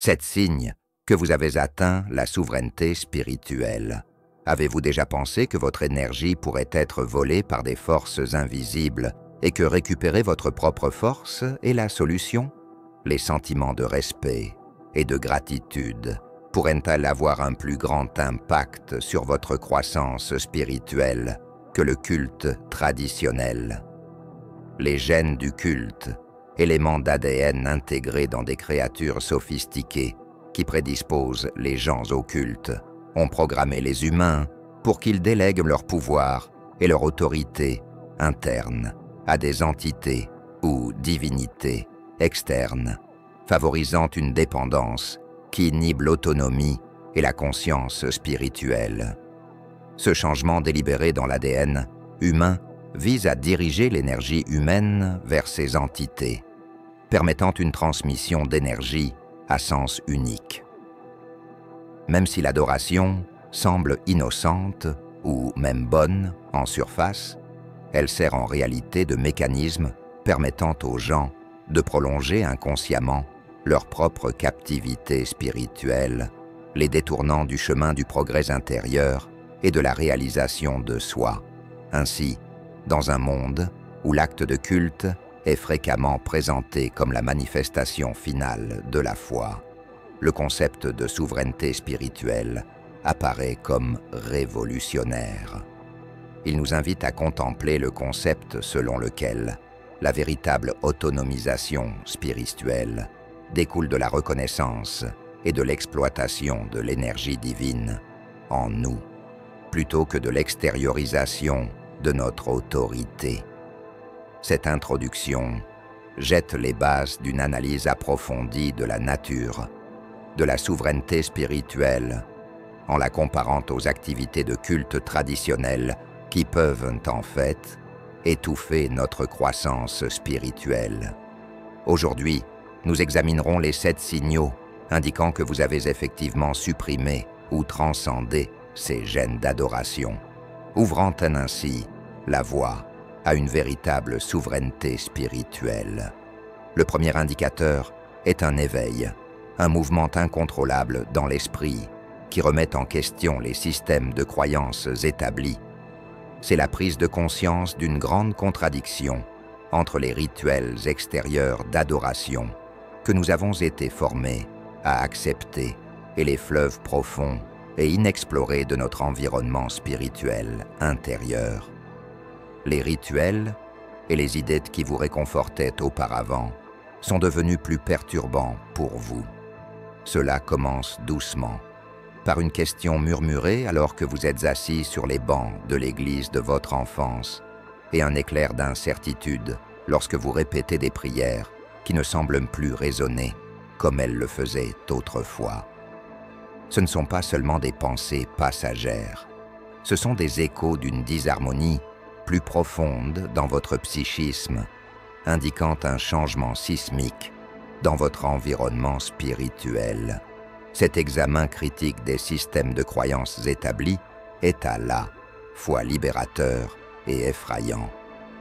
7 signes que vous avez atteint la souveraineté spirituelle. Avez-vous déjà pensé que votre énergie pourrait être volée par des forces invisibles et que récupérer votre propre force est la solution? Les sentiments de respect et de gratitude pourraient-elles avoir un plus grand impact sur votre croissance spirituelle que le culte traditionnel? Les gènes du culte, éléments d'ADN intégrés dans des créatures sophistiquées qui prédisposent les gens au culte, ont programmé les humains pour qu'ils délèguent leur pouvoir et leur autorité interne à des entités ou divinités externes, favorisant une dépendance qui inhibe l'autonomie et la conscience spirituelle. Ce changement délibéré dans l'ADN humain vise à diriger l'énergie humaine vers ces entités, permettant une transmission d'énergie à sens unique. Même si l'adoration semble innocente ou même bonne en surface, elle sert en réalité de mécanisme permettant aux gens de prolonger inconsciemment leur propre captivité spirituelle, les détournant du chemin du progrès intérieur et de la réalisation de soi. Ainsi, dans un monde où l'acte de culte est fréquemment présenté comme la manifestation finale de la foi, le concept de souveraineté spirituelle apparaît comme révolutionnaire. Il nous invite à contempler le concept selon lequel la véritable autonomisation spirituelle découle de la reconnaissance et de l'exploitation de l'énergie divine en nous, plutôt que de l'extériorisation de notre autorité. Cette introduction jette les bases d'une analyse approfondie de la nature, de la souveraineté spirituelle, en la comparant aux activités de culte traditionnelles qui peuvent en fait étouffer notre croissance spirituelle. Aujourd'hui, nous examinerons les 7 signaux indiquant que vous avez effectivement supprimé ou transcendé ces gènes d'adoration, ouvrant ainsi la voie à une véritable souveraineté spirituelle. Le premier indicateur est un éveil, un mouvement incontrôlable dans l'esprit qui remet en question les systèmes de croyances établis. C'est la prise de conscience d'une grande contradiction entre les rituels extérieurs d'adoration que nous avons été formés à accepter et les fleuves profonds et inexplorés de notre environnement spirituel intérieur. Les rituels et les idées qui vous réconfortaient auparavant sont devenus plus perturbants pour vous. Cela commence doucement, par une question murmurée alors que vous êtes assis sur les bancs de l'église de votre enfance, et un éclair d'incertitude lorsque vous répétez des prières qui ne semblent plus résonner comme elles le faisaient autrefois. Ce ne sont pas seulement des pensées passagères, ce sont des échos d'une disharmonie plus profonde dans votre psychisme, indiquant un changement sismique dans votre environnement spirituel. Cet examen critique des systèmes de croyances établis est à la fois libérateur et effrayant.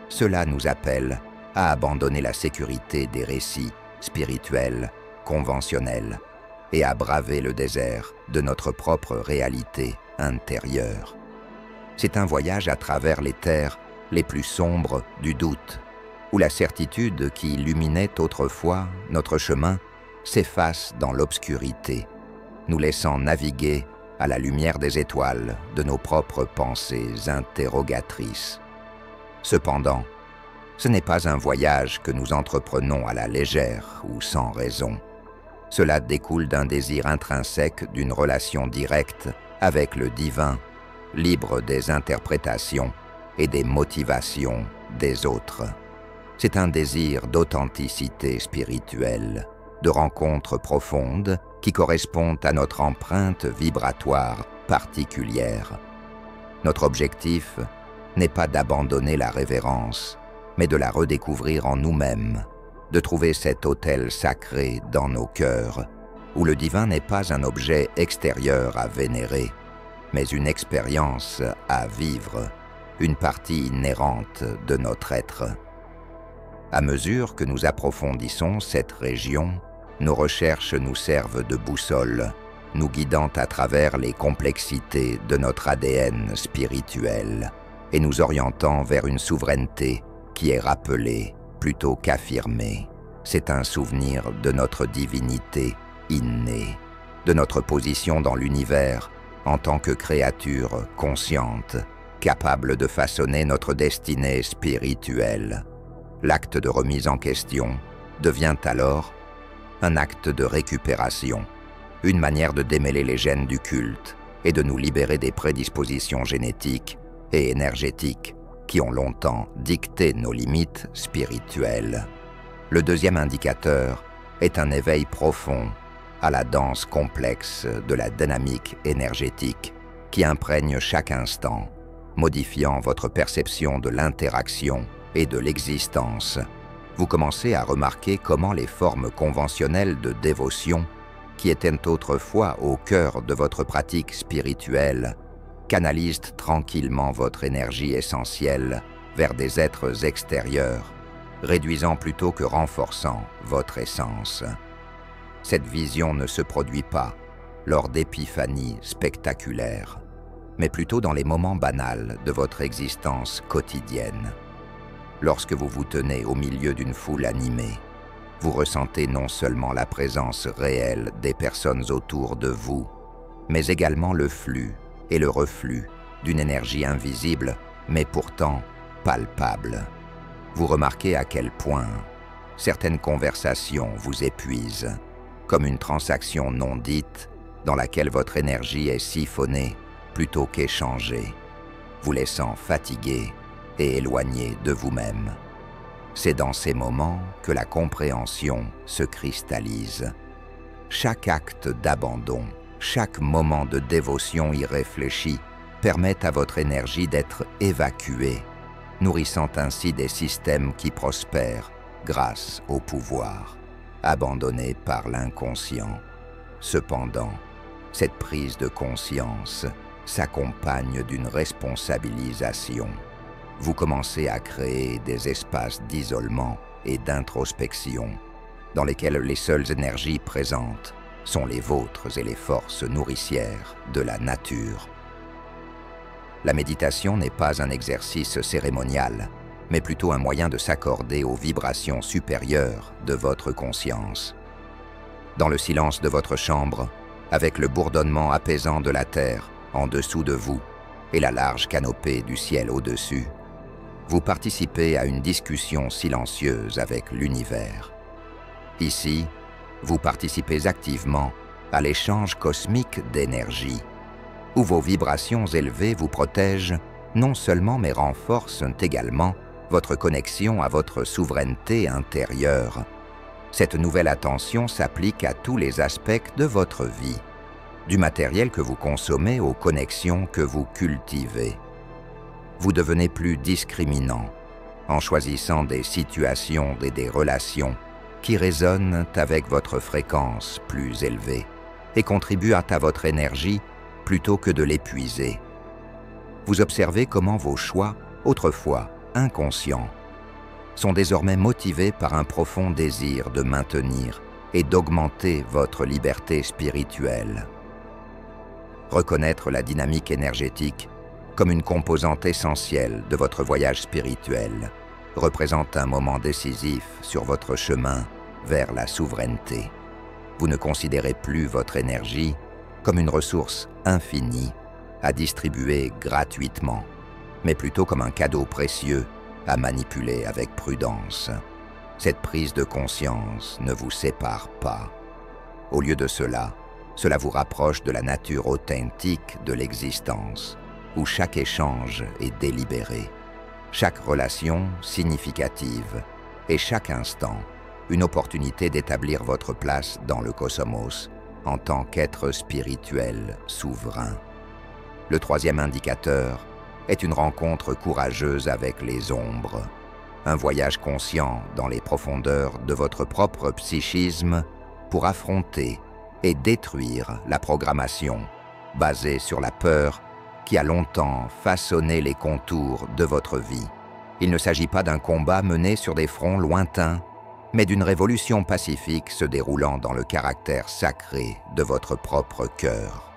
Cela nous appelle à abandonner la sécurité des récits spirituels conventionnels et à braver le désert de notre propre réalité intérieure. C'est un voyage à travers les terres les plus sombres du doute, où la certitude qui illuminait autrefois notre chemin s'efface dans l'obscurité, nous laissant naviguer à la lumière des étoiles de nos propres pensées interrogatrices. Cependant, ce n'est pas un voyage que nous entreprenons à la légère ou sans raison. Cela découle d'un désir intrinsèque d'une relation directe avec le divin, libre des interprétations et des motivations des autres. C'est un désir d'authenticité spirituelle, de rencontres profondes qui correspondent à notre empreinte vibratoire particulière. Notre objectif n'est pas d'abandonner la révérence, mais de la redécouvrir en nous-mêmes, de trouver cet autel sacré dans nos cœurs, où le divin n'est pas un objet extérieur à vénérer, mais une expérience à vivre, une partie inhérente de notre être. À mesure que nous approfondissons cette région, Nos recherches nous servent de boussole, nous guidant à travers les complexités de notre ADN spirituel et nous orientant vers une souveraineté qui est rappelée plutôt qu'affirmée. C'est un souvenir de notre divinité innée, de notre position dans l'univers en tant que créature consciente, capable de façonner notre destinée spirituelle. L'acte de remise en question devient alors un acte de récupération, une manière de démêler les gènes du culte et de nous libérer des prédispositions génétiques et énergétiques qui ont longtemps dicté nos limites spirituelles. Le deuxième indicateur est un éveil profond à la danse complexe de la dynamique énergétique qui imprègne chaque instant, modifiant votre perception de l'interaction et de l'existence. Vous commencez à remarquer comment les formes conventionnelles de dévotion, qui étaient autrefois au cœur de votre pratique spirituelle, canalisent tranquillement votre énergie essentielle vers des êtres extérieurs, réduisant plutôt que renforçant votre essence. Cette vision ne se produit pas lors d'épiphanies spectaculaires, mais plutôt dans les moments banals de votre existence quotidienne. Lorsque vous vous tenez au milieu d'une foule animée, vous ressentez non seulement la présence réelle des personnes autour de vous, mais également le flux et le reflux d'une énergie invisible, mais pourtant palpable. Vous remarquez à quel point certaines conversations vous épuisent, comme une transaction non dite dans laquelle votre énergie est siphonnée plutôt qu'échangée, vous laissant fatigué et éloigné de vous-même. C'est dans ces moments que la compréhension se cristallise. Chaque acte d'abandon, chaque moment de dévotion irréfléchi permet à votre énergie d'être évacuée, nourrissant ainsi des systèmes qui prospèrent grâce au pouvoir, abandonné par l'inconscient. Cependant, cette prise de conscience s'accompagne d'une responsabilisation. Vous commencez à créer des espaces d'isolement et d'introspection dans lesquels les seules énergies présentes sont les vôtres et les forces nourricières de la nature. La méditation n'est pas un exercice cérémonial, mais plutôt un moyen de s'accorder aux vibrations supérieures de votre conscience. Dans le silence de votre chambre, avec le bourdonnement apaisant de la terre en dessous de vous et la large canopée du ciel au-dessus, vous participez à une discussion silencieuse avec l'univers. Ici, vous participez activement à l'échange cosmique d'énergie, où vos vibrations élevées vous protègent non seulement mais renforcent également votre connexion à votre souveraineté intérieure. Cette nouvelle attention s'applique à tous les aspects de votre vie, du matériel que vous consommez aux connexions que vous cultivez. Vous devenez plus discriminant en choisissant des situations et des relations qui résonnent avec votre fréquence plus élevée et contribuent à votre énergie plutôt que de l'épuiser. Vous observez comment vos choix, autrefois inconscients, sont désormais motivés par un profond désir de maintenir et d'augmenter votre liberté spirituelle. Reconnaître la dynamique énergétique comme une composante essentielle de votre voyage spirituel représente un moment décisif sur votre chemin vers la souveraineté. Vous ne considérez plus votre énergie comme une ressource infinie à distribuer gratuitement, mais plutôt comme un cadeau précieux à manipuler avec prudence. Cette prise de conscience ne vous sépare pas. Au lieu de cela, cela vous rapproche de la nature authentique de l'existence, où chaque échange est délibéré, chaque relation significative et chaque instant une opportunité d'établir votre place dans le cosmos en tant qu'être spirituel souverain. Le troisième indicateur est une rencontre courageuse avec les ombres, un voyage conscient dans les profondeurs de votre propre psychisme pour affronter et détruire la programmation basée sur la peur qui a longtemps façonné les contours de votre vie. Il ne s'agit pas d'un combat mené sur des fronts lointains, mais d'une révolution pacifique se déroulant dans le caractère sacré de votre propre cœur,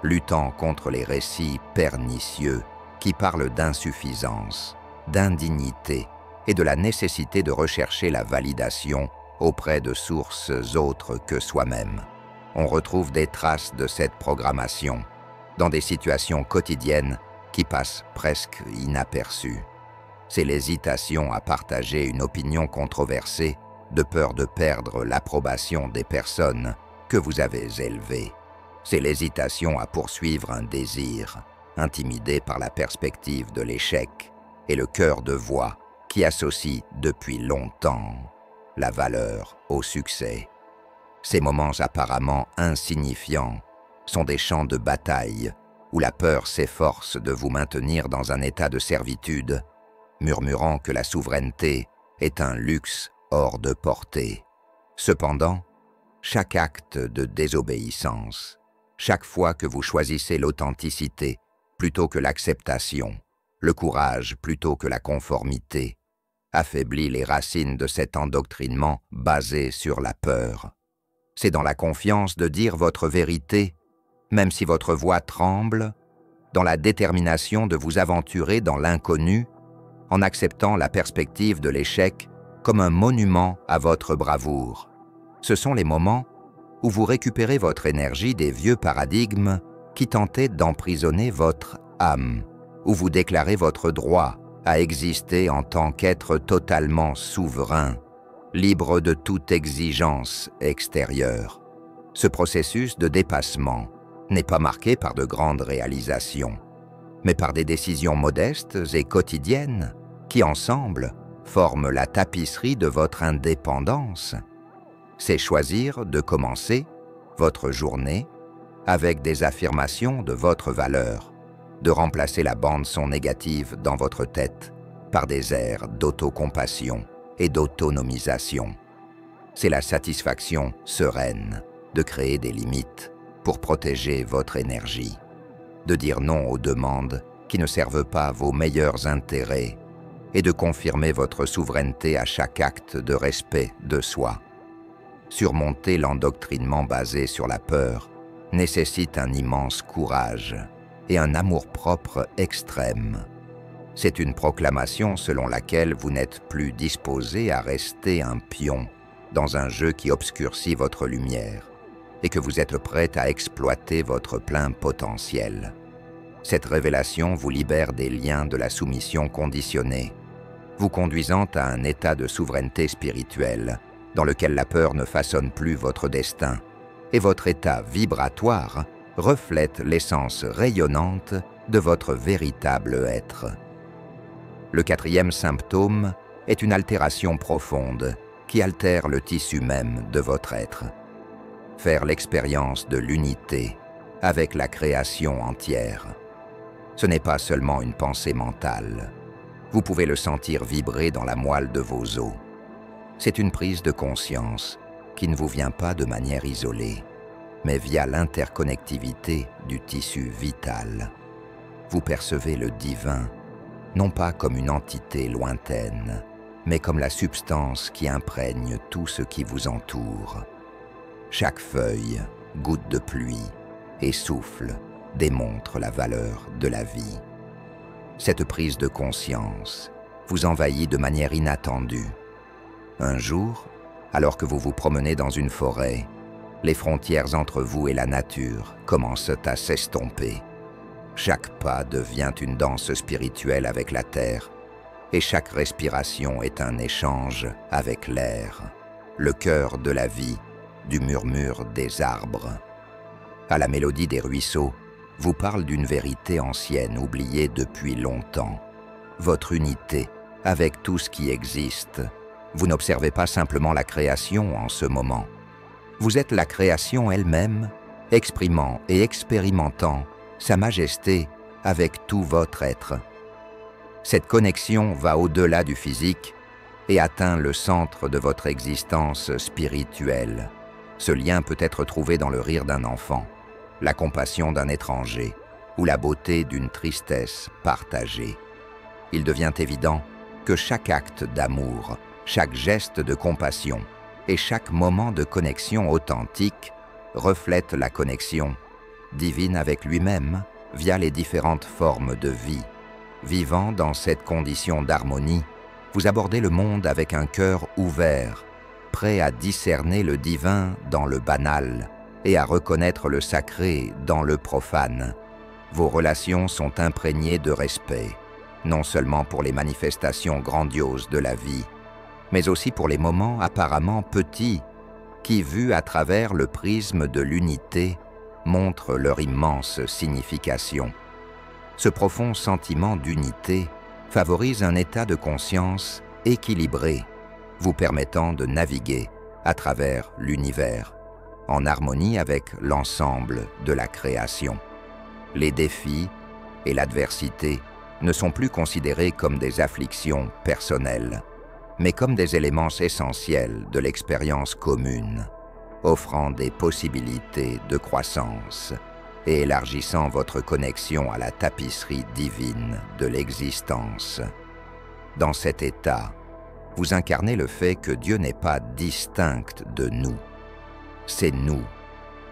luttant contre les récits pernicieux qui parlent d'insuffisance, d'indignité et de la nécessité de rechercher la validation auprès de sources autres que soi-même. On retrouve des traces de cette programmation dans des situations quotidiennes qui passent presque inaperçues. C'est l'hésitation à partager une opinion controversée de peur de perdre l'approbation des personnes que vous avez élevées. C'est l'hésitation à poursuivre un désir, intimidé par la perspective de l'échec, et le cœur de voix qui associe depuis longtemps la valeur au succès. Ces moments apparemment insignifiants sont des champs de bataille où la peur s'efforce de vous maintenir dans un état de servitude, murmurant que la souveraineté est un luxe hors de portée. Cependant, chaque acte de désobéissance, chaque fois que vous choisissez l'authenticité plutôt que l'acceptation, le courage plutôt que la conformité, affaiblit les racines de cet endoctrinement basé sur la peur. C'est dans la confiance de dire votre vérité, même si votre voix tremble, dans la détermination de vous aventurer dans l'inconnu, en acceptant la perspective de l'échec comme un monument à votre bravoure. Ce sont les moments où vous récupérez votre énergie des vieux paradigmes qui tentaient d'emprisonner votre âme, où vous déclarez votre droit à exister en tant qu'être totalement souverain, libre de toute exigence extérieure. Ce processus de dépassement n'est pas marqué par de grandes réalisations, mais par des décisions modestes et quotidiennes qui, ensemble, forment la tapisserie de votre indépendance. C'est choisir de commencer votre journée avec des affirmations de votre valeur, de remplacer la bande-son négative dans votre tête par des airs d'autocompassion et d'autonomisation. C'est la satisfaction sereine de créer des limites pour protéger votre énergie, de dire non aux demandes qui ne servent pas vos meilleurs intérêts et de confirmer votre souveraineté à chaque acte de respect de soi. Surmonter l'endoctrinement basé sur la peur nécessite un immense courage et un amour-propre extrême. C'est une proclamation selon laquelle vous n'êtes plus disposé à rester un pion dans un jeu qui obscurcit votre lumière et que vous êtes prêt à exploiter votre plein potentiel. Cette révélation vous libère des liens de la soumission conditionnée, vous conduisant à un état de souveraineté spirituelle dans lequel la peur ne façonne plus votre destin et votre état vibratoire reflète l'essence rayonnante de votre véritable être. Le quatrième symptôme est une altération profonde qui altère le tissu même de votre être. Faire l'expérience de l'unité avec la création entière. Ce n'est pas seulement une pensée mentale. Vous pouvez le sentir vibrer dans la moelle de vos os. C'est une prise de conscience qui ne vous vient pas de manière isolée, mais via l'interconnectivité du tissu vital. Vous percevez le divin, non pas comme une entité lointaine, mais comme la substance qui imprègne tout ce qui vous entoure. Chaque feuille, goutte de pluie et souffle démontre la valeur de la vie. Cette prise de conscience vous envahit de manière inattendue. Un jour, alors que vous vous promenez dans une forêt, les frontières entre vous et la nature commencent à s'estomper. Chaque pas devient une danse spirituelle avec la terre, et chaque respiration est un échange avec l'air, le cœur de la vie, du murmure des arbres. À la mélodie des ruisseaux, vous parle d'une vérité ancienne oubliée depuis longtemps. Votre unité avec tout ce qui existe. Vous n'observez pas simplement la création en ce moment. Vous êtes la création elle-même, exprimant et expérimentant sa majesté avec tout votre être. Cette connexion va au-delà du physique et atteint le centre de votre existence spirituelle. Ce lien peut être trouvé dans le rire d'un enfant, la compassion d'un étranger ou la beauté d'une tristesse partagée. Il devient évident que chaque acte d'amour chaque geste de compassion et chaque moment de connexion authentique reflète la connexion divine avec lui-même via les différentes formes de vie. Vivant dans cette condition d'harmonie, vous abordez le monde avec un cœur ouvert, prêt à discerner le divin dans le banal et à reconnaître le sacré dans le profane. Vos relations sont imprégnées de respect, non seulement pour les manifestations grandioses de la vie, mais aussi pour les moments apparemment petits qui, vus à travers le prisme de l'unité, montrent leur immense signification. Ce profond sentiment d'unité favorise un état de conscience équilibré, vous permettant de naviguer à travers l'univers, en harmonie avec l'ensemble de la création. Les défis et l'adversité ne sont plus considérés comme des afflictions personnelles, mais comme des éléments essentiels de l'expérience commune, offrant des possibilités de croissance et élargissant votre connexion à la tapisserie divine de l'existence. Dans cet état, vous incarnez le fait que Dieu n'est pas distinct de nous. C'est nous,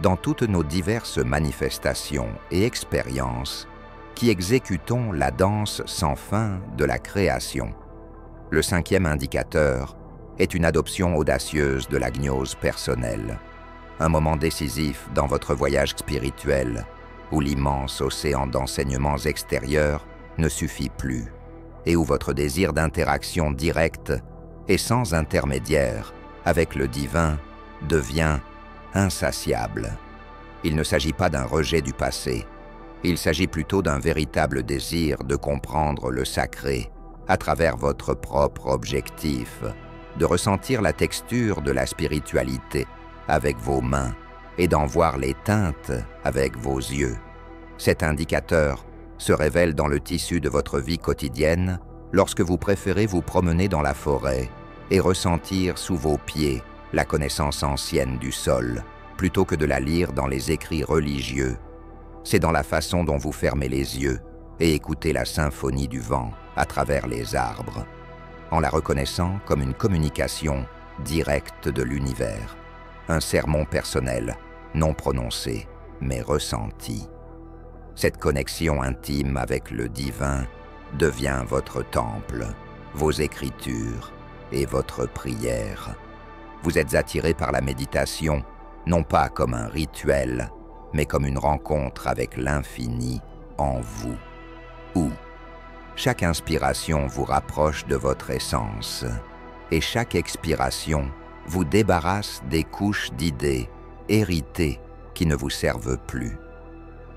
dans toutes nos diverses manifestations et expériences, qui exécutons la danse sans fin de la création. Le cinquième indicateur est une adoption audacieuse de la gnose personnelle, un moment décisif dans votre voyage spirituel où l'immense océan d'enseignements extérieurs ne suffit plus et où votre désir d'interaction directe et sans intermédiaire avec le divin devient insatiable. Il ne s'agit pas d'un rejet du passé, il s'agit plutôt d'un véritable désir de comprendre le sacré à travers votre propre objectif, de ressentir la texture de la spiritualité avec vos mains et d'en voir les teintes avec vos yeux. Cet indicateur se révèle dans le tissu de votre vie quotidienne lorsque vous préférez vous promener dans la forêt et ressentir sous vos pieds la connaissance ancienne du sol, plutôt que de la lire dans les écrits religieux. C'est dans la façon dont vous fermez les yeux et écoutez la symphonie du vent à travers les arbres, en la reconnaissant comme une communication directe de l'univers, un sermon personnel, non prononcé, mais ressenti. Cette connexion intime avec le divin devient votre temple, vos écritures et votre prière. Vous êtes attiré par la méditation, non pas comme un rituel, mais comme une rencontre avec l'infini en vous, où chaque inspiration vous rapproche de votre essence et chaque expiration vous débarrasse des couches d'idées héritées qui ne vous servent plus.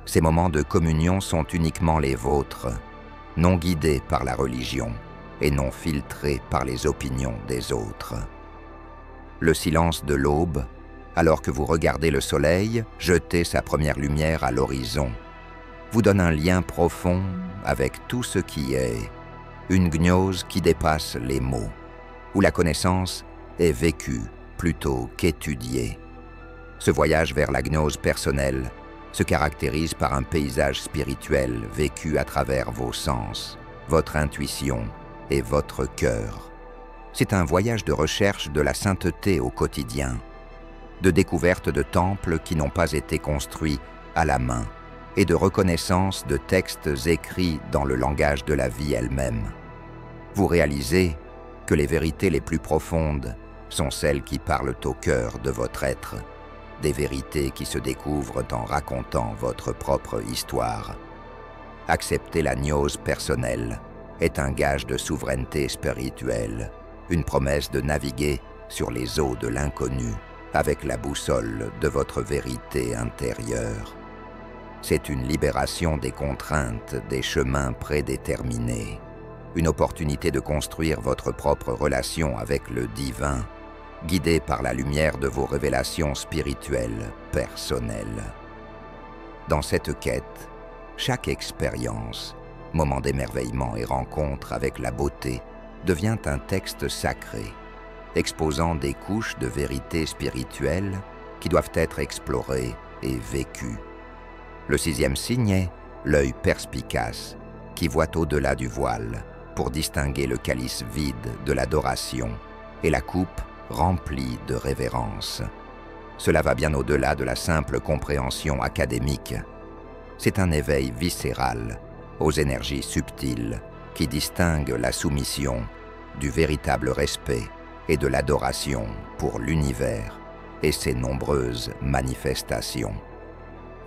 Ces moments de communion sont uniquement les vôtres, non guidés par la religion et non filtrés par les opinions des autres. Le silence de l'aube, alors que vous regardez le soleil jeter sa première lumière à l'horizon, vous donne un lien profond avec tout ce qui est, une gnose qui dépasse les mots, où la connaissance est vécue plutôt qu'étudiée. Ce voyage vers la gnose personnelle se caractérise par un paysage spirituel vécu à travers vos sens, votre intuition et votre cœur. C'est un voyage de recherche de la sainteté au quotidien, de découverte de temples qui n'ont pas été construits à la main et de reconnaissance de textes écrits dans le langage de la vie elle-même. Vous réalisez que les vérités les plus profondes sont celles qui parlent au cœur de votre être, des vérités qui se découvrent en racontant votre propre histoire. Accepter la gnose personnelle est un gage de souveraineté spirituelle, une promesse de naviguer sur les eaux de l'inconnu avec la boussole de votre vérité intérieure. C'est une libération des contraintes des chemins prédéterminés, une opportunité de construire votre propre relation avec le divin, guidé par la lumière de vos révélations spirituelles personnelles. Dans cette quête, chaque expérience, moment d'émerveillement et rencontre avec la beauté, devient un texte sacré, exposant des couches de vérité spirituelle qui doivent être explorées et vécues. Le sixième signe est l'œil perspicace, qui voit au-delà du voile pour distinguer le calice vide de l'adoration et la coupe remplie de révérence. Cela va bien au-delà de la simple compréhension académique. C'est un éveil viscéral aux énergies subtiles qui distinguent la soumission du véritable respect et de l'adoration pour l'univers et ses nombreuses manifestations.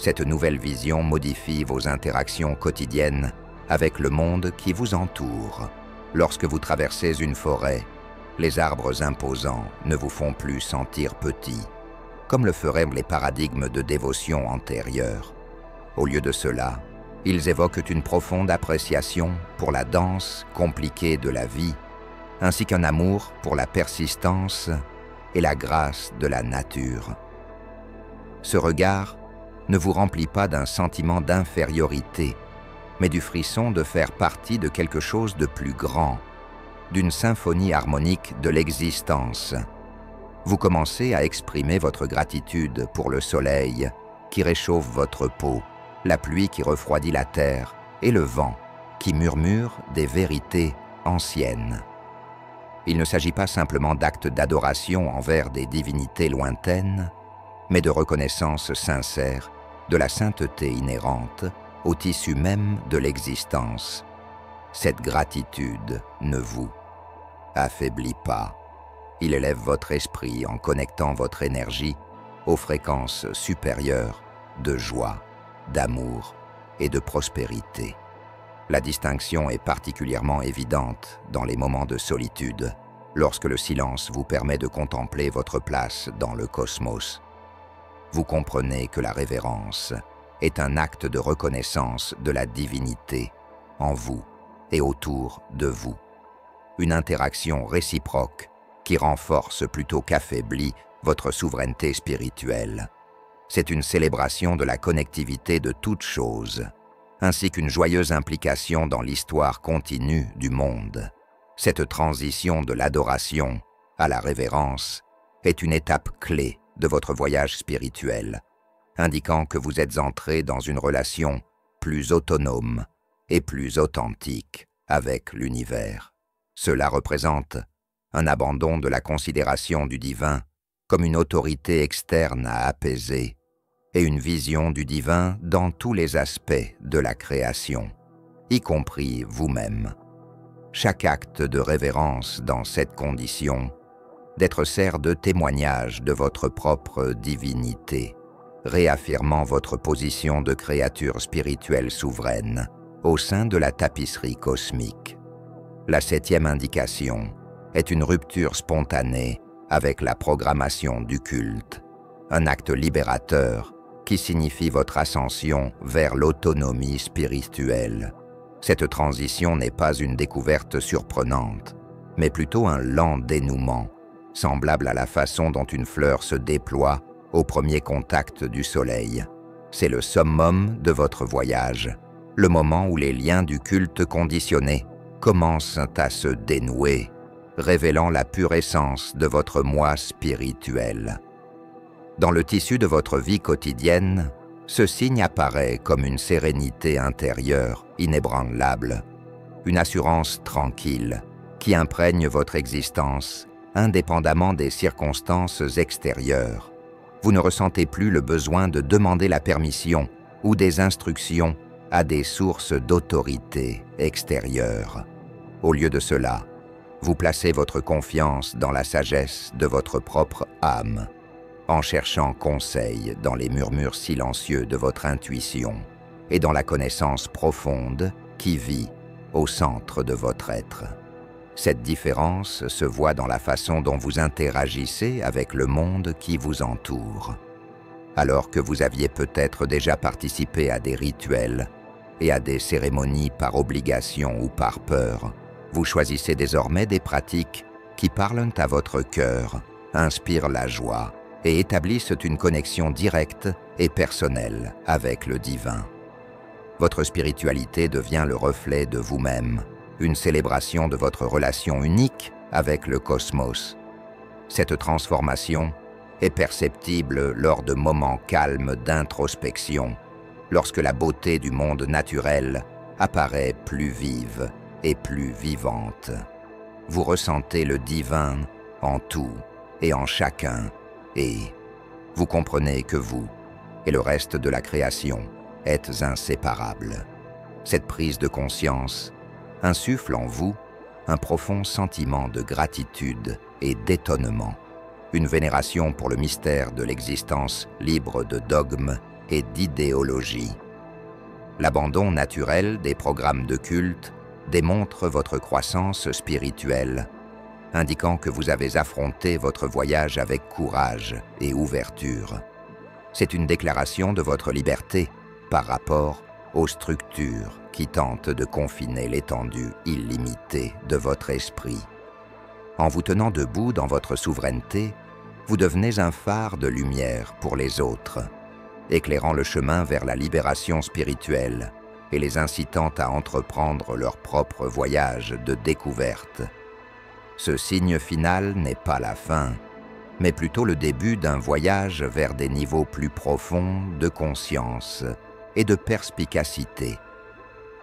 Cette nouvelle vision modifie vos interactions quotidiennes avec le monde qui vous entoure. Lorsque vous traversez une forêt, les arbres imposants ne vous font plus sentir petit, comme le feraient les paradigmes de dévotion antérieurs. Au lieu de cela, ils évoquent une profonde appréciation pour la danse compliquée de la vie, ainsi qu'un amour pour la persistance et la grâce de la nature. Ce regard ne vous remplit pas d'un sentiment d'infériorité, mais du frisson de faire partie de quelque chose de plus grand, d'une symphonie harmonique de l'existence. Vous commencez à exprimer votre gratitude pour le soleil qui réchauffe votre peau, la pluie qui refroidit la terre et le vent qui murmure des vérités anciennes. Il ne s'agit pas simplement d'actes d'adoration envers des divinités lointaines, mais de reconnaissance sincère de la sainteté inhérente au tissu même de l'existence. Cette gratitude ne vous affaiblit pas. Il élève votre esprit en connectant votre énergie aux fréquences supérieures de joie, d'amour et de prospérité. La distinction est particulièrement évidente dans les moments de solitude, lorsque le silence vous permet de contempler votre place dans le cosmos. Vous comprenez que la révérence est un acte de reconnaissance de la divinité en vous et autour de vous. Une interaction réciproque qui renforce plutôt qu'affaiblit votre souveraineté spirituelle. C'est une célébration de la connectivité de toutes choses, ainsi qu'une joyeuse implication dans l'histoire continue du monde. Cette transition de l'adoration à la révérence est une étape clé de votre voyage spirituel, indiquant que vous êtes entré dans une relation plus autonome et plus authentique avec l'univers. Cela représente un abandon de la considération du divin comme une autorité externe à apaiser et une vision du divin dans tous les aspects de la création, y compris vous-même. Chaque acte de révérence dans cette condition d'être sert de témoignage de votre propre divinité, réaffirmant votre position de créature spirituelle souveraine au sein de la tapisserie cosmique. La 7e indication est une rupture spontanée avec la programmation du culte, un acte libérateur qui signifie votre ascension vers l'autonomie spirituelle. Cette transition n'est pas une découverte surprenante, mais plutôt un lent dénouement, semblable à la façon dont une fleur se déploie au premier contact du soleil. C'est le summum de votre voyage, le moment où les liens du culte conditionné commencent à se dénouer, révélant la pure essence de votre moi spirituel. Dans le tissu de votre vie quotidienne, ce signe apparaît comme une sérénité intérieure inébranlable, une assurance tranquille qui imprègne votre existence indépendamment des circonstances extérieures. Vous ne ressentez plus le besoin de demander la permission ou des instructions à des sources d'autorité extérieures. Au lieu de cela, vous placez votre confiance dans la sagesse de votre propre âme, en cherchant conseil dans les murmures silencieux de votre intuition et dans la connaissance profonde qui vit au centre de votre être. Cette différence se voit dans la façon dont vous interagissez avec le monde qui vous entoure. Alors que vous aviez peut-être déjà participé à des rituels et à des cérémonies par obligation ou par peur, vous choisissez désormais des pratiques qui parlent à votre cœur, inspirent la joie et établissent une connexion directe et personnelle avec le divin. Votre spiritualité devient le reflet de vous-même, une célébration de votre relation unique avec le cosmos. Cette transformation est perceptible lors de moments calmes d'introspection, lorsque la beauté du monde naturel apparaît plus vive et plus vivante. Vous ressentez le divin en tout et en chacun, et vous comprenez que vous et le reste de la création êtes inséparables. Cette prise de conscience insuffle en vous un profond sentiment de gratitude et d'étonnement, une vénération pour le mystère de l'existence libre de dogmes et d'idéologie. L'abandon naturel des programmes de culte démontre votre croissance spirituelle, indiquant que vous avez affronté votre voyage avec courage et ouverture. C'est une déclaration de votre liberté par rapport aux structures qui tentent de confiner l'étendue illimitée de votre esprit. En vous tenant debout dans votre souveraineté, vous devenez un phare de lumière pour les autres, éclairant le chemin vers la libération spirituelle et les incitant à entreprendre leur propre voyage de découverte. Ce signe final n'est pas la fin, mais plutôt le début d'un voyage vers des niveaux plus profonds de conscience et de perspicacité.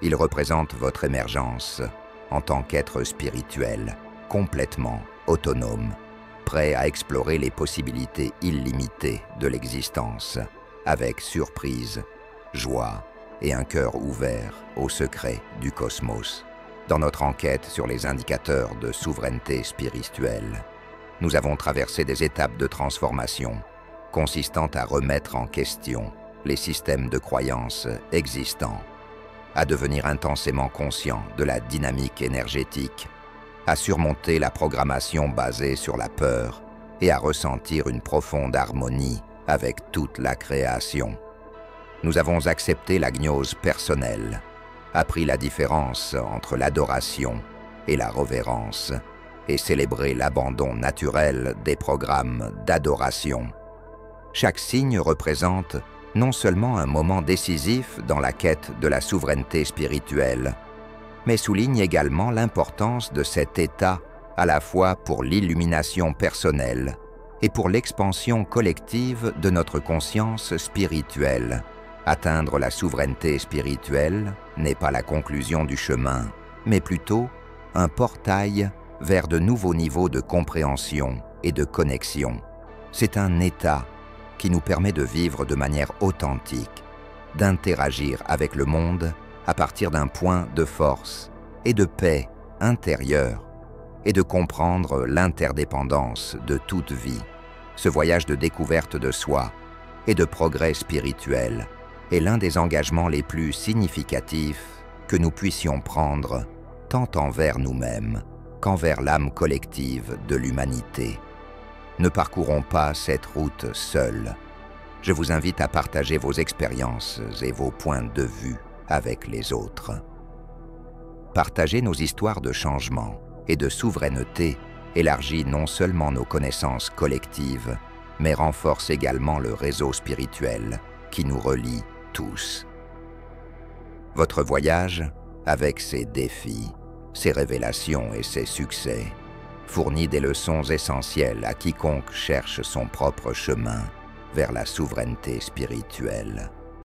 Il représente votre émergence en tant qu'être spirituel, complètement autonome, prêt à explorer les possibilités illimitées de l'existence, avec surprise, joie et un cœur ouvert aux secrets du cosmos. Dans notre enquête sur les indicateurs de souveraineté spirituelle, nous avons traversé des étapes de transformation consistant à remettre en question les systèmes de croyances existants, à devenir intensément conscient de la dynamique énergétique, à surmonter la programmation basée sur la peur et à ressentir une profonde harmonie avec toute la création. Nous avons accepté la gnose personnelle, appris la différence entre l'adoration et la révérence, et célébré l'abandon naturel des programmes d'adoration. Chaque signe représente non seulement un moment décisif dans la quête de la souveraineté spirituelle, mais souligne également l'importance de cet état à la fois pour l'illumination personnelle et pour l'expansion collective de notre conscience spirituelle. Atteindre la souveraineté spirituelle n'est pas la conclusion du chemin, mais plutôt un portail vers de nouveaux niveaux de compréhension et de connexion. C'est un état qui nous permet de vivre de manière authentique, d'interagir avec le monde à partir d'un point de force et de paix intérieure, et de comprendre l'interdépendance de toute vie. Ce voyage de découverte de soi et de progrès spirituel est l'un des engagements les plus significatifs que nous puissions prendre, tant envers nous-mêmes qu'envers l'âme collective de l'humanité. Ne parcourons pas cette route seuls. Je vous invite à partager vos expériences et vos points de vue avec les autres. Partager nos histoires de changement et de souveraineté élargit non seulement nos connaissances collectives, mais renforce également le réseau spirituel qui nous relie tous. Votre voyage, avec ses défis, ses révélations et ses succès, fournit des leçons essentielles à quiconque cherche son propre chemin vers la souveraineté spirituelle.